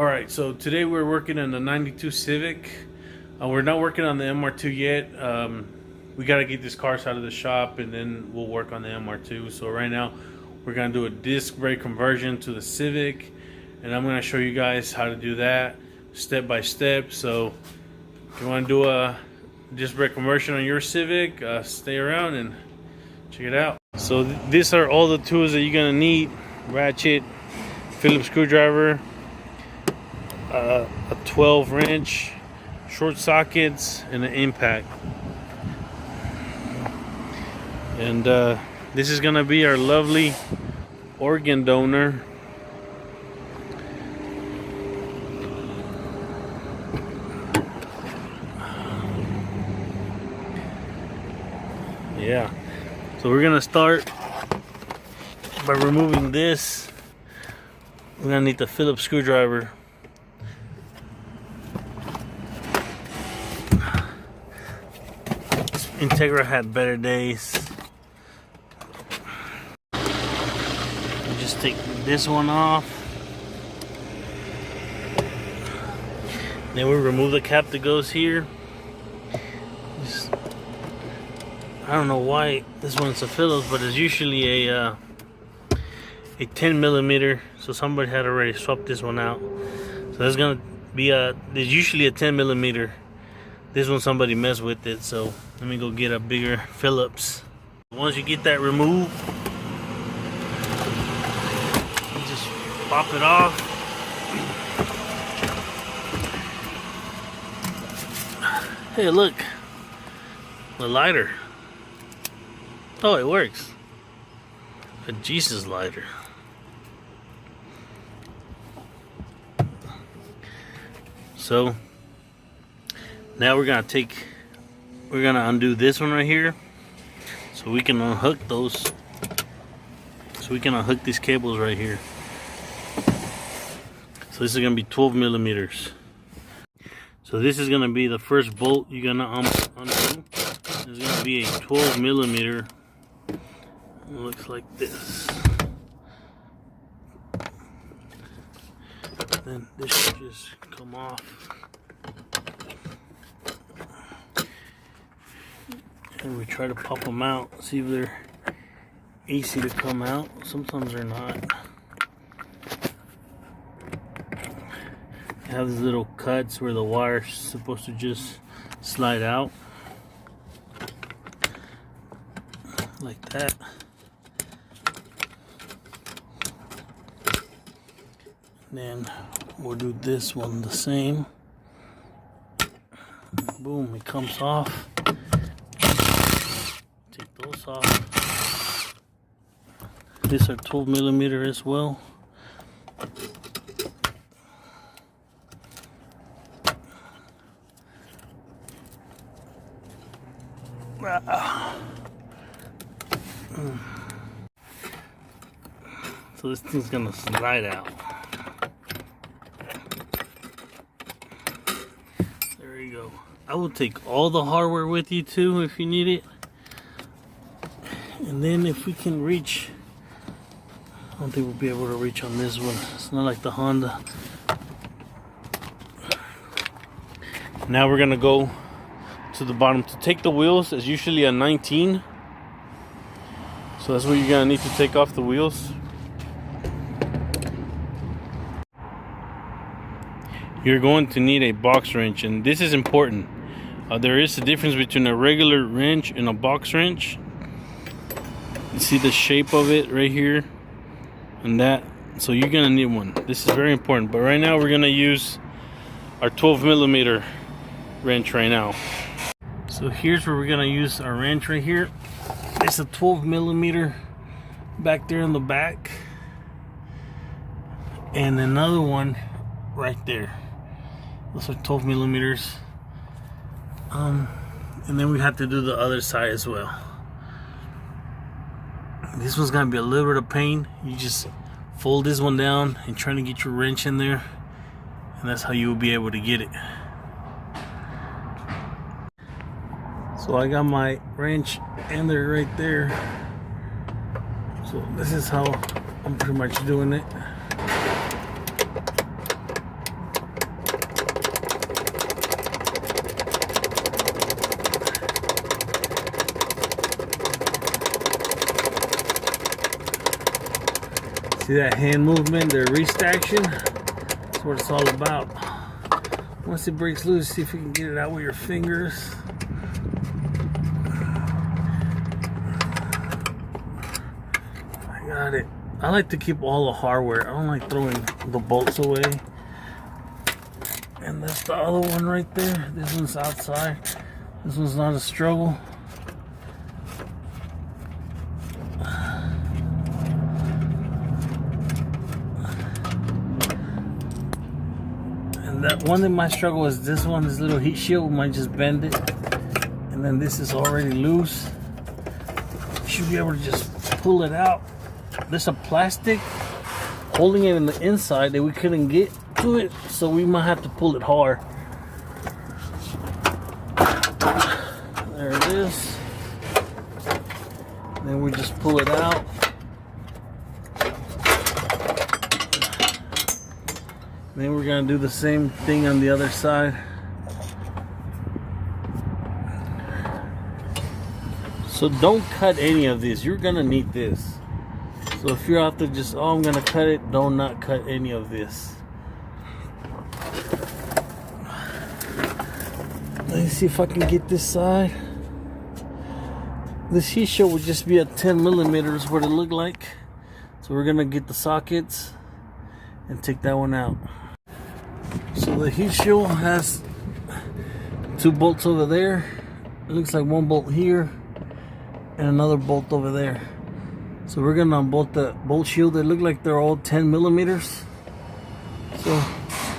Alright, so today we're working on the 92 Civic. We're not working on the MR2 yet. We got to get this car out of the shop and then we'll work on the MR2. So right now we're going to do a disc brake conversion to the Civic. And I'm going to show you guys how to do that step by step. So if you want to do a disc brake conversion on your Civic, stay around and check it out. So these are all the tools that you're going to need. Ratchet, Phillips screwdriver, a 12 wrench, short sockets, and an impact. And this is gonna be our lovely organ donor. Yeah, so we're gonna start by removing this. We're gonna need the Phillips screwdriver. Integra had better days. Just take this one off. Then we remove the cap that goes here. I don't know why this one's a Phillips, but it's usually a 10 millimeter. So somebody had already swapped this one out. So there's gonna be there's usually a 10 millimeter. This one somebody messed with it, so let me go get a bigger Phillips. Once you get that removed, you just pop it off. Hey, look, the lighter. Oh, it works. A Jesus lighter. So now we're gonna undo this one right here, so we can unhook those. So we can unhook these cables right here. So this is gonna be 12 millimeters. So this is gonna be the first bolt you're gonna undo. It's gonna be a 12 millimeter. It looks like this. Then this should just come off. And we try to pop them out, see if they're easy to come out. Sometimes they're not. They have these little cuts where the wire's supposed to just slide out. Like that. And then we'll do this one the same. Boom, it comes off. Those off. These are 12 millimeter as well. So this thing's gonna slide out. There you go. I will take all the hardware with you too if you need it. And then if we can reach, I don't think we'll be able to reach on this one. It's not like the Honda. Now we're gonna go to the bottom. To take the wheels is usually a 19. So that's what you're gonna need to take off the wheels. You're going to need a box wrench, and this is important. There is a difference between a regular wrench and a box wrench. You see the shape of it right here and that, so you're gonna need one. This is very important, but right now we're gonna use our 12 millimeter wrench right now. So here's where we're gonna use our wrench right here. It's a 12 millimeter back there in the back, and another one right there. Those are 12 millimeters. And then we have to do the other side as well. This one's gonna be a little bit of pain. You just fold this one down and try to get your wrench in there, and that's how you will be able to get it. So I got my wrench in there right there. So this is how I'm pretty much doing it. See that hand movement, the wrist action? That's what it's all about. Once it breaks loose, see if you can get it out with your fingers. I got it. I like to keep all the hardware. I don't like throwing the bolts away. And that's the other one right there. This one's outside. This one's not a struggle. And that one that might struggle is this one. This little heat shield might just bend it. And then this is already loose. You should be able to just pull it out. There's a plastic holding it in the inside that we couldn't get to it, so we might have to pull it hard. There it is. Then we just pull it out. Then we're gonna do the same thing on the other side. So don't cut any of this. You're gonna need this. So if you're out there just, oh, I'm gonna cut it, don't not cut any of this. Let me see if I can get this side. This heat shield would just be at 10 millimeters, what it looked like. So we're gonna get the sockets and take that one out. So the heat shield has 2 bolts over there. It looks like 1 bolt here and another bolt over there. So we're gonna unbolt the bolt shield. They look like they're all 10 millimeters. So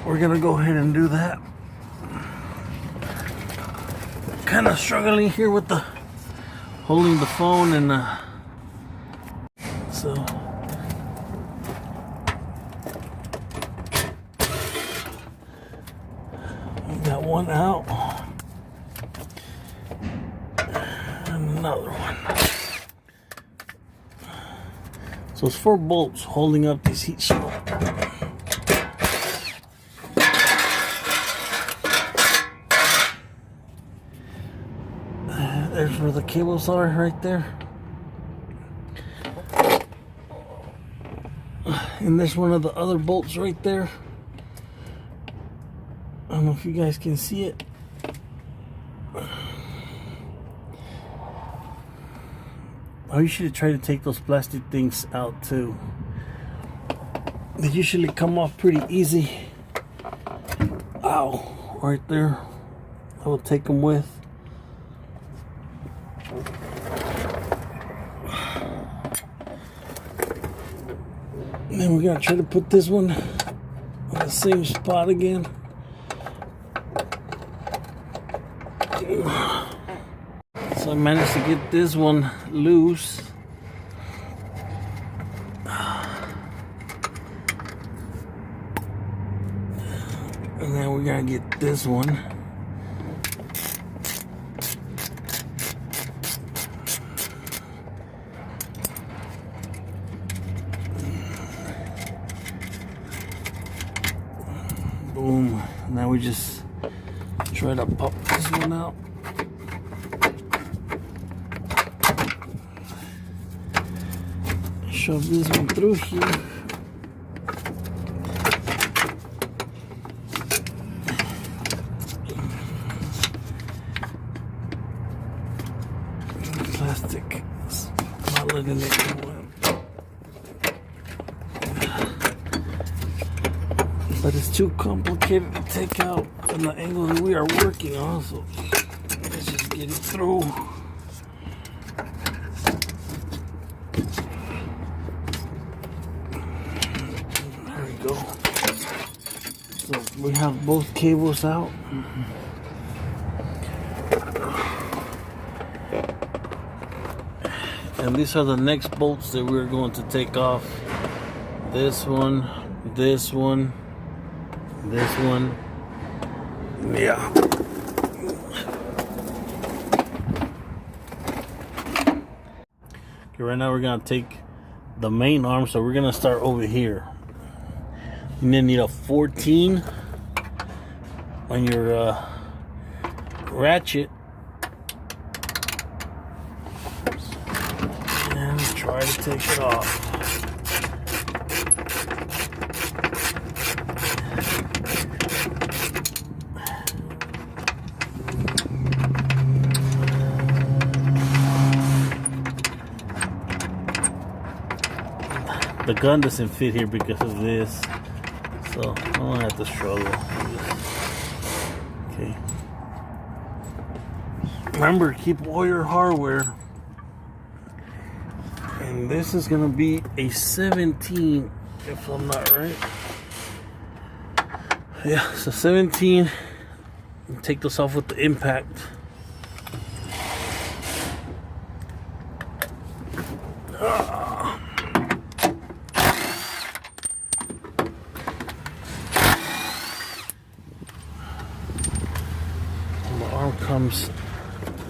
we're gonna go ahead and do that. Kind of struggling here with the holding the phone and so we got one out and another one. So it's 4 bolts holding up this heat shield. There's where the cables are right there. And there's one of the other bolts right there. I don't know if you guys can see it. I usually try to take those plastic things out too. They usually come off pretty easy. Ow, right there. I will take them with. And then we're gonna try to put this one on the same spot again. So I managed to get this one loose. And then we're gonna get this one. Boom. Now we just try to pop this one out. Shove this one through here. Plastic is not letting it go in. But it's too complicated to take out from the angle that we are working on, so let's just get it through. There we go. So we have both cables out. And these are the next bolts that we're going to take off. This one, this one, this one. Yeah. Okay, right now we're gonna take the main arm, so we're gonna start over here. You then need a 14 on your ratchet. And try to take it off. the gun doesn't fit here because of this, so I don't have to struggle. Okay. Remember, keep all your hardware. And this is gonna be a 17, if I'm not right. Yeah, so 17. Take this off with the impact. And the arm comes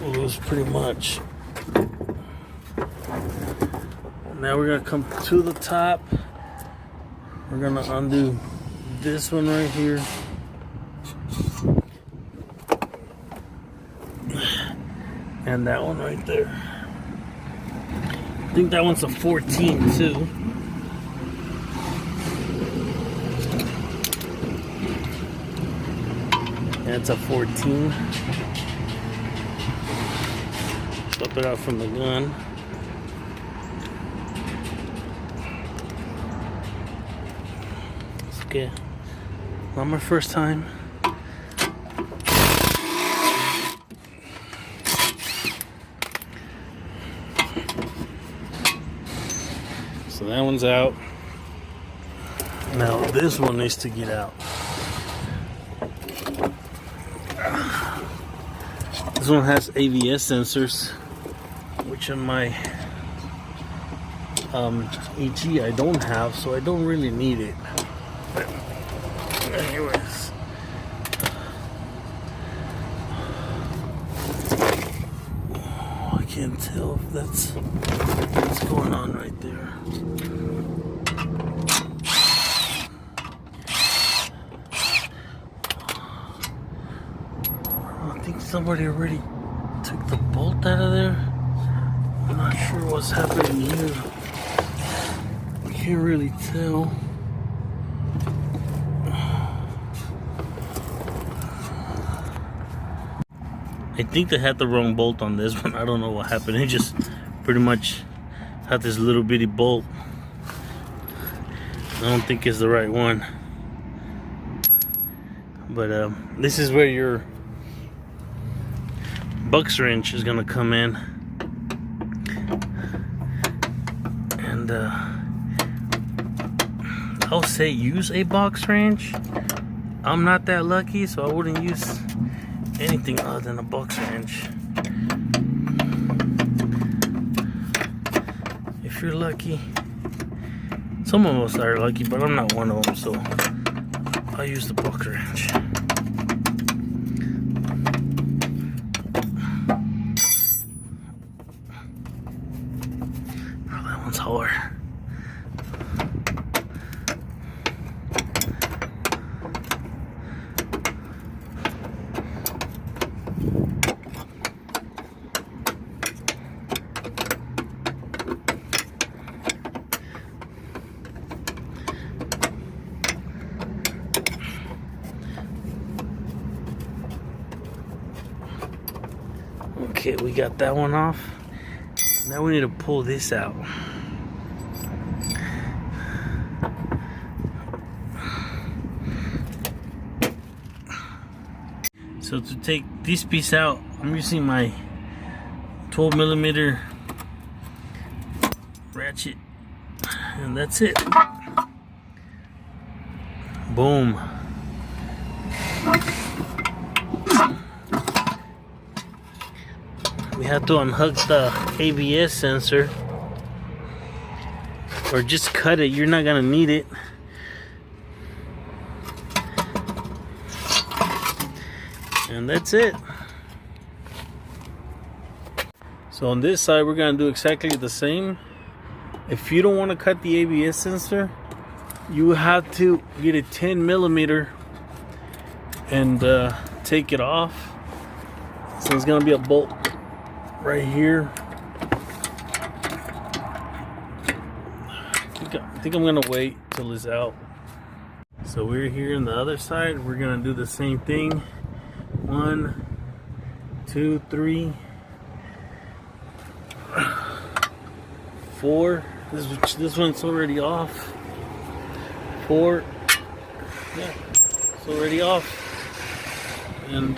loose pretty much. Now we're gonna come to the top. We're gonna undo this one right here. And that one right there. I think that one's a 14 too. That's a 14. Flip it out from the gun. It's okay. Not my first time. So that one's out. Now this one needs to get out. This one has ABS sensors, which in my HE I don't have, so I don't really need it. But anyways. I can't tell if that's what's going on right there. I think somebody already took the bolt out of there. I'm not sure what's happening here. I can't really tell. I think they had the wrong bolt on this one. I don't know what happened. It just pretty much had this little bitty bolt. I don't think it's the right one. But this is where your box wrench is gonna come in. And I'll say use a box wrench. I'm not that lucky, so I wouldn't use anything other than a box wrench. If you're lucky, some of us are lucky, but I'm not one of them, so I use the box wrench. Oh, that one's hard. Okay, we got that one off. Now we need to pull this out. So to take this piece out, I'm using my 12mm ratchet, and that's it. Boom. We have to unhook the ABS sensor, or just cut it. You're not gonna need it. And that's it. So on this side, we're gonna do exactly the same. If you don't want to cut the ABS sensor, you have to get a 10mm and take it off. So there's gonna be a bolt right here. I think I'm gonna wait till it's out. So we're here on the other side. We're gonna do the same thing. 1, 2, 3, 4. This one's already off. 4. Yeah, it's already off. And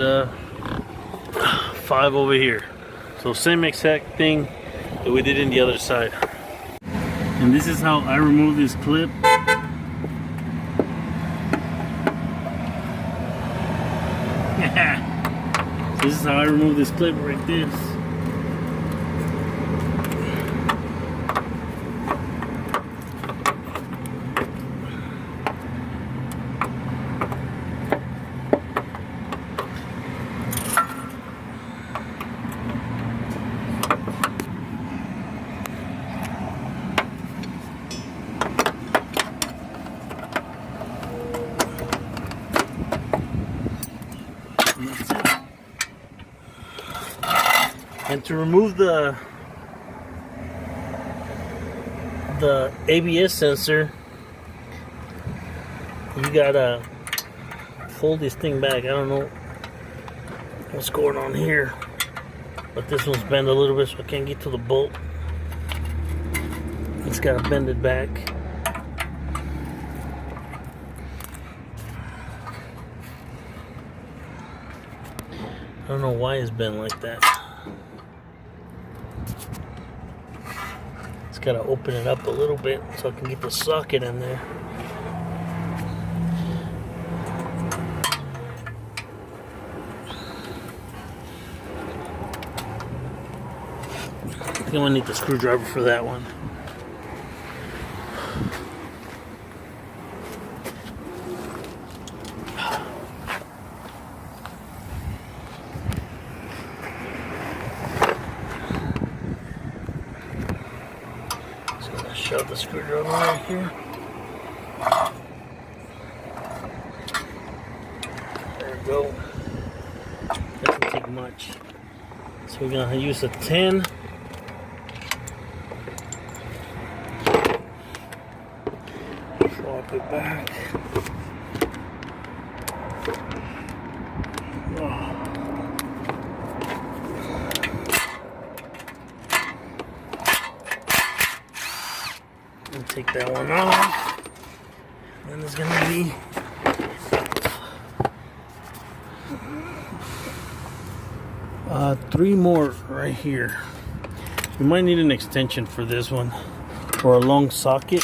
5 over here. So same exact thing that we did in the other side. And this is how I remove this clip. This is how I remove this clip like this. And to remove the ABS sensor, you gotta fold this thing back. I don't know what's going on here, but this one's bent a little bit, so I can't get to the bolt. It's gotta bend it back. I don't know why it's bent like that. Gotta open it up a little bit so I can get the socket in there. I think I'm gonna need the screwdriver for that one. Shove the screwdriver right here. There we go. Doesn't take much. So we're gonna use a 10. Swap it back. Take that one off. Then there's gonna be three more right here. You might need an extension for this one or a long socket.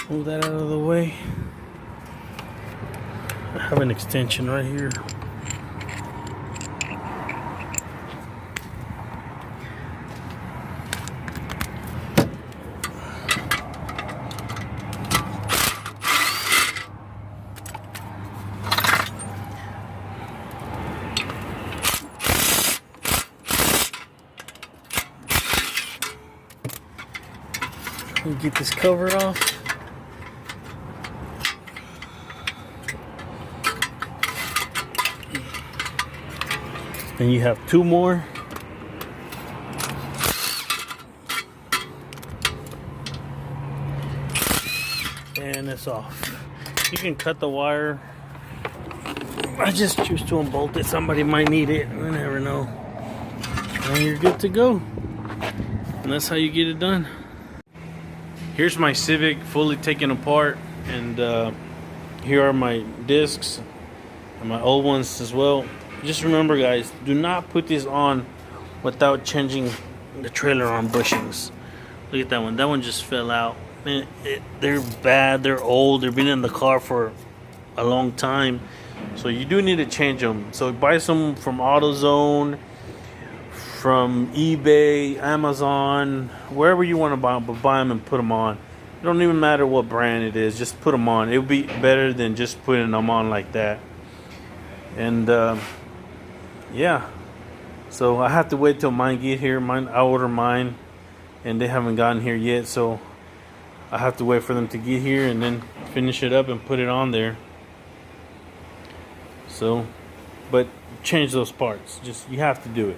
Move that out of the way. I have an extension right here. Get this cover off. And you have 2 more. And it's off. You can cut the wire. I just choose to unbolt it. Somebody might need it. I never know. And you're good to go. And that's how you get it done. Here's my Civic fully taken apart, and here are my discs and my old ones as well. Just remember, guys, do not put this on without changing the trailer arm bushings. Look at that one. That one just fell out. Man, they're bad. They're old. They've been in the car for a long time, so you do need to change them. So buy some from AutoZone, from eBay, Amazon, wherever you want to buy them, but buy them and put them on. It don't even matter what brand it is, just put them on. It would be better than just putting them on like that. And yeah, so I have to wait till mine get here. I order mine, and they haven't gotten here yet, so I have to wait for them to get here and then finish it up and put it on there. So, but change those parts. Just, you have to do it.